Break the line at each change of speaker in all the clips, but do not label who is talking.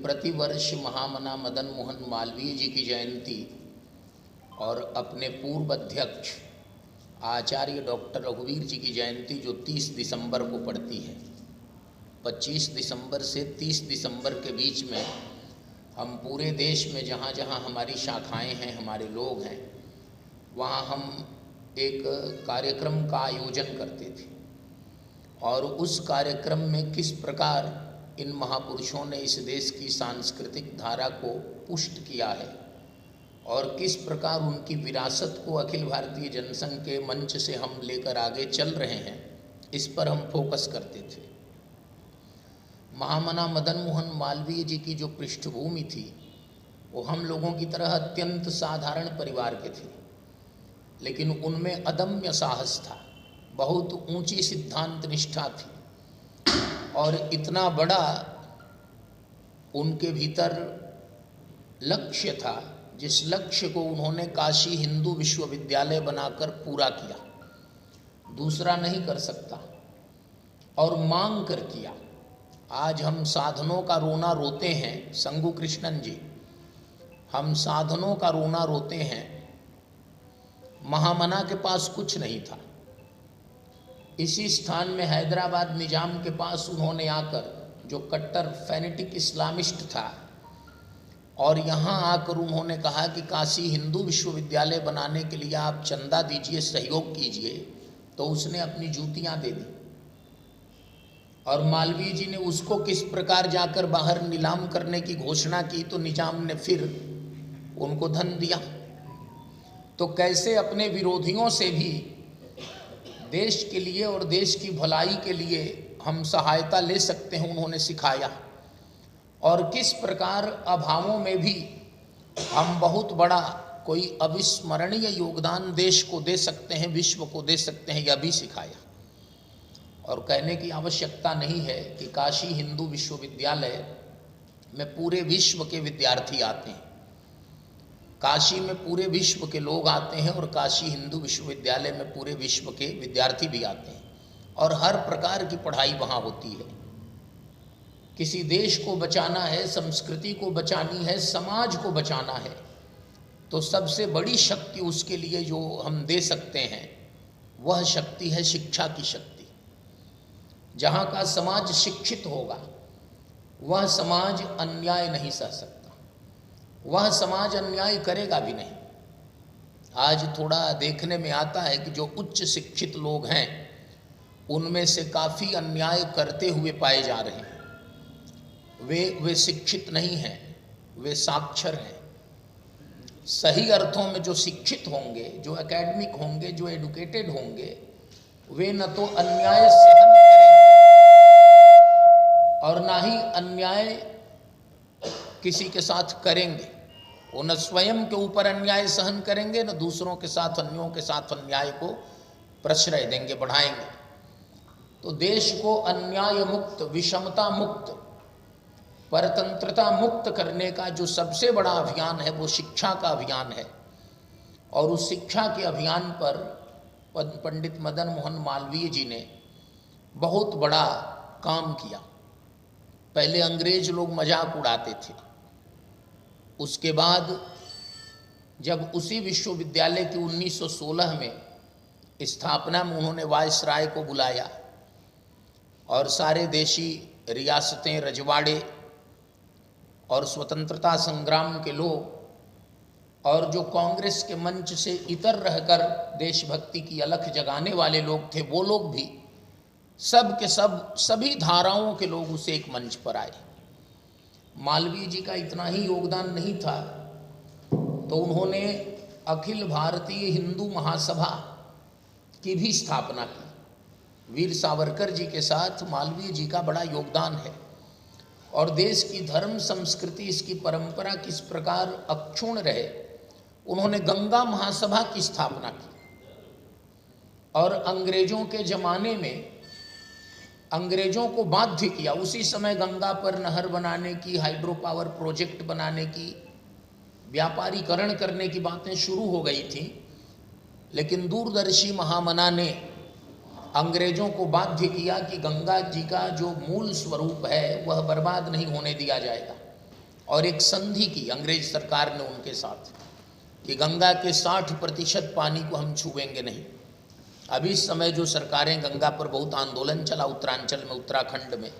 प्रतिवर्ष महामना मदन मोहन मालवीय जी की जयंती और अपने पूर्व अध्यक्ष आचार्य डॉक्टर रघुवीर जी की जयंती जो 30 दिसंबर को पड़ती है, 25 दिसंबर से 30 दिसंबर के बीच में हम पूरे देश में जहाँ जहाँ हमारी शाखाएं हैं, हमारे लोग हैं, वहाँ हम एक कार्यक्रम का आयोजन करते थे। और उस कार्यक्रम में किस प्रकार इन महापुरुषों ने इस देश की सांस्कृतिक धारा को पुष्ट किया है और किस प्रकार उनकी विरासत को अखिल भारतीय जनसंघ के मंच से हम लेकर आगे चल रहे हैं, इस पर हम फोकस करते थे। महामना मदन मोहन मालवीय जी की जो पृष्ठभूमि थी वो हम लोगों की तरह अत्यंत साधारण परिवार के थे, लेकिन उनमें अदम्य साहस था, बहुत ऊंची सिद्धांत निष्ठा थी और इतना बड़ा उनके भीतर लक्ष्य था जिस लक्ष्य को उन्होंने काशी हिंदू विश्वविद्यालय बनाकर पूरा किया, दूसरा नहीं कर सकता और मांग कर किया। आज हम साधनों का रोना रोते हैं, संगू कृष्णन जी, हम साधनों का रोना रोते हैं। महामना के पास कुछ नहीं था। इसी स्थान में हैदराबाद निजाम के पास उन्होंने आकर, जो कट्टर फैनेटिक इस्लामिस्ट था, और यहाँ आकर उन्होंने कहा कि काशी हिंदू विश्वविद्यालय बनाने के लिए आप चंदा दीजिए, सहयोग कीजिए, तो उसने अपनी जूतियाँ दे दी। और मालवीय जी ने उसको किस प्रकार जाकर बाहर नीलाम करने की घोषणा की तो निजाम ने फिर उनको धन दिया। तो कैसे अपने विरोधियों से भी देश के लिए और देश की भलाई के लिए हम सहायता ले सकते हैं, उन्होंने सिखाया। और किस प्रकार अभावों में भी हम बहुत बड़ा कोई अविस्मरणीय योगदान देश को दे सकते हैं, विश्व को दे सकते हैं, यह भी सिखाया। और कहने की आवश्यकता नहीं है कि काशी हिंदू विश्वविद्यालय में पूरे विश्व के विद्यार्थी आते हैं, काशी में पूरे विश्व के लोग आते हैं और काशी हिंदू विश्वविद्यालय में पूरे विश्व के विद्यार्थी भी आते हैं और हर प्रकार की पढ़ाई वहाँ होती है। किसी देश को बचाना है, संस्कृति को बचानी है, समाज को बचाना है, तो सबसे बड़ी शक्ति उसके लिए जो हम दे सकते हैं वह शक्ति है शिक्षा की शक्ति। जहाँ का समाज शिक्षित होगा वह समाज अन्याय नहीं सह सकता, वह समाज अन्याय करेगा भी नहीं। आज थोड़ा देखने में आता है कि जो उच्च शिक्षित लोग हैं उनमें से काफ़ी अन्याय करते हुए पाए जा रहे हैं। वे शिक्षित नहीं हैं, वे साक्षर हैं। सही अर्थों में जो शिक्षित होंगे, जो एकेडमिक होंगे, जो एडुकेटेड होंगे, वे न तो अन्याय सहन करेंगे और ना ही अन्याय किसी के साथ करेंगे। वो न स्वयं के ऊपर अन्याय सहन करेंगे, न दूसरों के साथ, अन्यों के साथ अन्याय को प्रश्रय देंगे, बढ़ाएंगे। तो देश को अन्याय मुक्त, विषमता मुक्त, परतंत्रता मुक्त करने का जो सबसे बड़ा अभियान है वो शिक्षा का अभियान है। और उस शिक्षा के अभियान पर पंडित मदन मोहन मालवीय जी ने बहुत बड़ा काम किया। पहले अंग्रेज लोग मजाक उड़ाते थे, उसके बाद जब उसी विश्वविद्यालय की 1916 में स्थापना में उन्होंने वायसराय को बुलाया और सारे देशी रियासतें, रजवाड़े और स्वतंत्रता संग्राम के लोग और जो कांग्रेस के मंच से इतर रहकर देशभक्ति की अलख जगाने वाले लोग थे, वो लोग भी सब के सब, सभी धाराओं के लोग उसे एक मंच पर आए। मालवीय जी का इतना ही योगदान नहीं था तो उन्होंने अखिल भारतीय हिंदू महासभा की भी स्थापना की। वीर सावरकर जी के साथ मालवीय जी का बड़ा योगदान है। और देश की धर्म संस्कृति, इसकी परंपरा किस प्रकार अक्षुण्ण रहे, उन्होंने गंगा महासभा की स्थापना की। और अंग्रेजों के ज़माने में अंग्रेजों को बाध्य किया। उसी समय गंगा पर नहर बनाने की, हाइड्रो पावर प्रोजेक्ट बनाने की, व्यापारीकरण करने की बातें शुरू हो गई थी, लेकिन दूरदर्शी महामना ने अंग्रेजों को बाध्य किया कि गंगा जी का जो मूल स्वरूप है वह बर्बाद नहीं होने दिया जाएगा। और एक संधि की अंग्रेज सरकार ने उनके साथ कि गंगा के 60% पानी को हम छुएंगे नहीं। अभी इस समय जो सरकारें, गंगा पर बहुत आंदोलन चला उत्तरांचल में, उत्तराखंड में,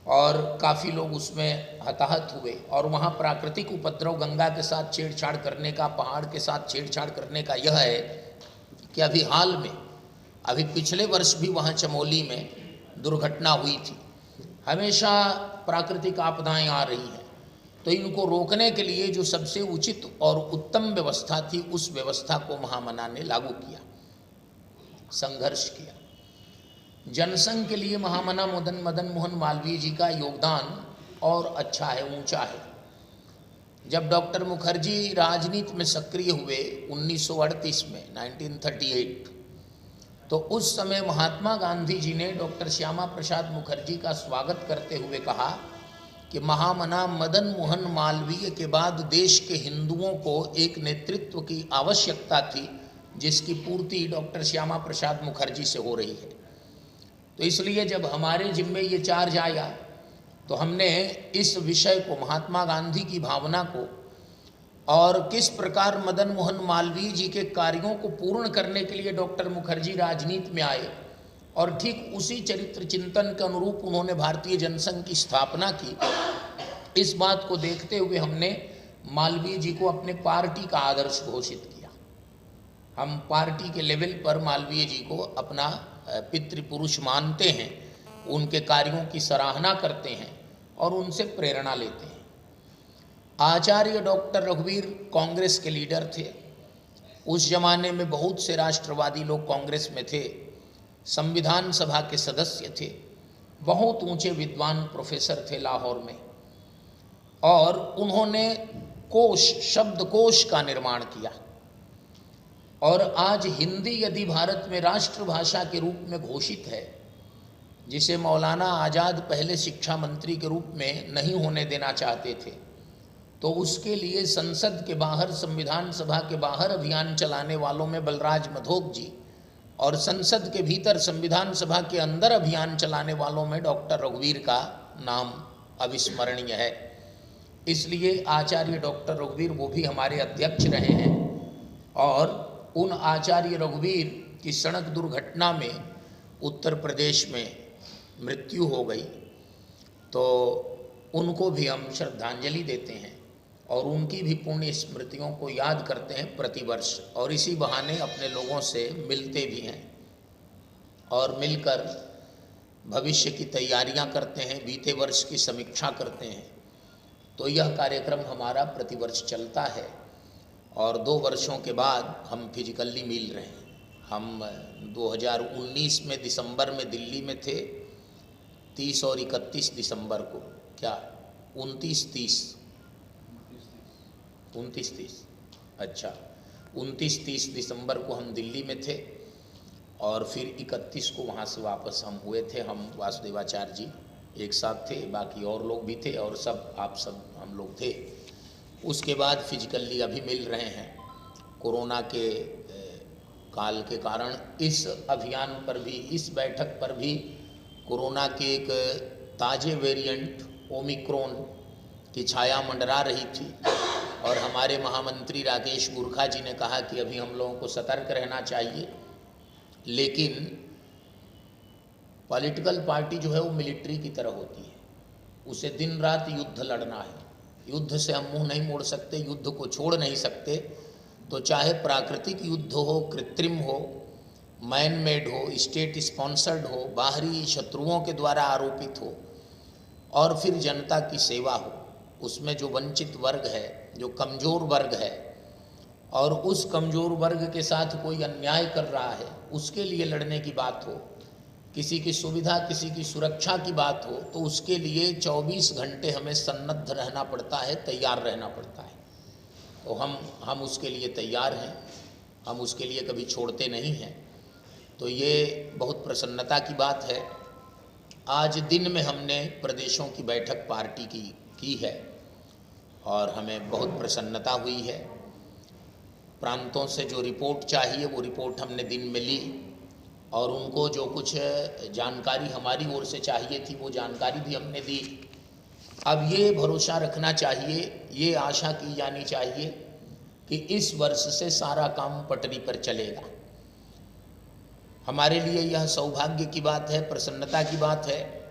और काफ़ी लोग उसमें हताहत हुए। और वहाँ प्राकृतिक उपद्रव गंगा के साथ छेड़छाड़ करने का, पहाड़ के साथ छेड़छाड़ करने का यह है कि अभी हाल में, अभी पिछले वर्ष भी वहाँ चमोली में दुर्घटना हुई थी। हमेशा प्राकृतिक आपदाएं आ रही हैं, तो इनको रोकने के लिए जो सबसे उचित और उत्तम व्यवस्था थी, उस व्यवस्था को महामना ने लागू किया, संघर्ष किया। जनसंघ के लिए महामना मदन मोहन मालवीय जी का योगदान और अच्छा है, ऊंचा है। जब डॉक्टर मुखर्जी राजनीति में सक्रिय हुए 1938 में, 1938, तो उस समय महात्मा गांधी जी ने डॉक्टर श्यामा प्रसाद मुखर्जी का स्वागत करते हुए कहा कि महामना मदन मोहन मालवीय के बाद देश के हिंदुओं को एक नेतृत्व की आवश्यकता थी, जिसकी पूर्ति डॉक्टर श्यामा प्रसाद मुखर्जी से हो रही है। तो इसलिए जब हमारे जिम्मे ये चार्ज आया, तो हमने इस विषय को, महात्मा गांधी की भावना को, और किस प्रकार मदन मोहन मालवीय जी के कार्यों को पूर्ण करने के लिए डॉक्टर मुखर्जी राजनीति में आए, और ठीक उसी चरित्र चिंतन के अनुरूप उन्होंने भारतीय जनसंघ की स्थापना की, इस बात को देखते हुए हमने मालवीय जी को अपने पार्टी का आदर्श घोषित किया। हम पार्टी के लेवल पर मालवीय जी को अपना पितृपुरुष मानते हैं, उनके कार्यों की सराहना करते हैं और उनसे प्रेरणा लेते हैं। आचार्य डॉक्टर रघुवीर कांग्रेस के लीडर थे। उस जमाने में बहुत से राष्ट्रवादी लोग कांग्रेस में थे, संविधान सभा के सदस्य थे, बहुत ऊंचे विद्वान प्रोफेसर थे लाहौर में, और उन्होंने शब्दकोश का निर्माण किया। और आज हिंदी यदि भारत में राष्ट्रभाषा के रूप में घोषित है, जिसे मौलाना आज़ाद पहले शिक्षा मंत्री के रूप में नहीं होने देना चाहते थे, तो उसके लिए संसद के बाहर, संविधान सभा के बाहर अभियान चलाने वालों में बलराज मधोक जी, और संसद के भीतर संविधान सभा के अंदर अभियान चलाने वालों में डॉक्टर रघुवीर का नाम अविस्मरणीय है। इसलिए आचार्य डॉक्टर रघुवीर, वो भी हमारे अध्यक्ष रहे हैं, और उन आचार्य रघुवीर की सड़क दुर्घटना में उत्तर प्रदेश में मृत्यु हो गई, तो उनको भी हम श्रद्धांजलि देते हैं और उनकी भी पुण्य स्मृतियों को याद करते हैं प्रतिवर्ष, और इसी बहाने अपने लोगों से मिलते भी हैं और मिलकर भविष्य की तैयारियां करते हैं, बीते वर्ष की समीक्षा करते हैं। तो यह कार्यक्रम हमारा प्रतिवर्ष चलता है, और 2 वर्षों के बाद हम फिजिकली मिल रहे हैं। हम 2019 में दिसंबर में दिल्ली में थे, 30 और 31 दिसंबर को, क्या 29-30, अच्छा 29-30 दिसंबर को हम दिल्ली में थे, और फिर 31 को वहाँ से वापस हम हुए थे। हम वासुदेवाचार्य जी एक साथ थे, बाकी और लोग भी थे, और सब आप सब हम लोग थे। उसके बाद फिजिकली अभी मिल रहे हैं। कोरोना के काल के कारण इस अभियान पर भी, इस बैठक पर भी कोरोना के एक ताज़े वेरिएंट ओमिक्रॉन की छाया मंडरा रही थी, और हमारे महामंत्री राकेश गुरखा जी ने कहा कि अभी हम लोगों को सतर्क रहना चाहिए, लेकिन पॉलिटिकल पार्टी जो है वो मिलिट्री की तरह होती है, उसे दिन रात युद्ध लड़ना है। युद्ध से हम मुंह नहीं मोड़ सकते, युद्ध को छोड़ नहीं सकते। तो चाहे प्राकृतिक युद्ध हो, कृत्रिम हो, मैन मेड हो, स्टेट स्पॉन्सर्ड हो, बाहरी शत्रुओं के द्वारा आरोपित हो, और फिर जनता की सेवा हो, उसमें जो वंचित वर्ग है, जो कमज़ोर वर्ग है, और उस कमज़ोर वर्ग के साथ कोई अन्याय कर रहा है, उसके लिए लड़ने की बात हो, किसी की सुविधा, किसी की सुरक्षा की बात हो, तो उसके लिए 24 घंटे हमें सन्नद्ध रहना पड़ता है, तैयार रहना पड़ता है। तो हम उसके लिए तैयार हैं, हम उसके लिए कभी छोड़ते नहीं हैं। तो ये बहुत प्रसन्नता की बात है। आज दिन में हमने प्रदेशों की बैठक पार्टी की है, और हमें बहुत प्रसन्नता हुई है। प्रांतों से जो रिपोर्ट चाहिए वो रिपोर्ट हमने दिन में ली, और उनको जो कुछ जानकारी हमारी ओर से चाहिए थी वो जानकारी भी हमने दी। अब ये भरोसा रखना चाहिए, ये आशा की जानी चाहिए कि इस वर्ष से सारा काम पटरी पर चलेगा। हमारे लिए यह सौभाग्य की बात है, प्रसन्नता की बात है